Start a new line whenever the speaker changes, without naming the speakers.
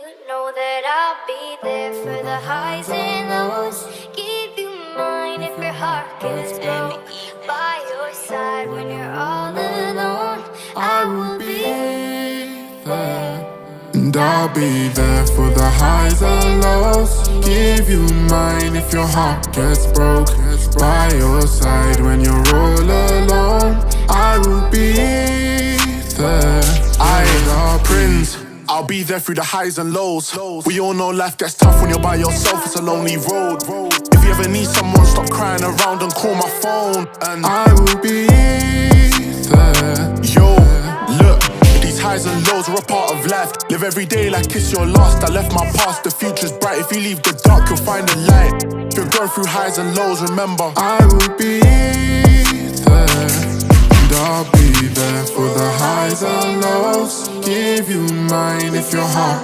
You know that I'll be there for the highs and lows. Give you mine if your heart gets broke. By your side when you're all alone, I will be there.
And I'll be there for the highs and lows. Give you mine if your heart gets broke. By your side when you're all alone, I will be there.
I am Prince. I'll be there through the highs and lows. We all know life gets tough when you're by yourself, it's a lonely road. If you ever need someone, stop crying around and call my phone. And
I will be there.
yo, look, these highs and lows are a part of life. Live every day like it's your last. I left my past, the future's bright. If you leave the dark, you'll find the light. If you're going through highs and lows, remember
I will be there. And I'll be there for the highs and lows. Give you mine if your heart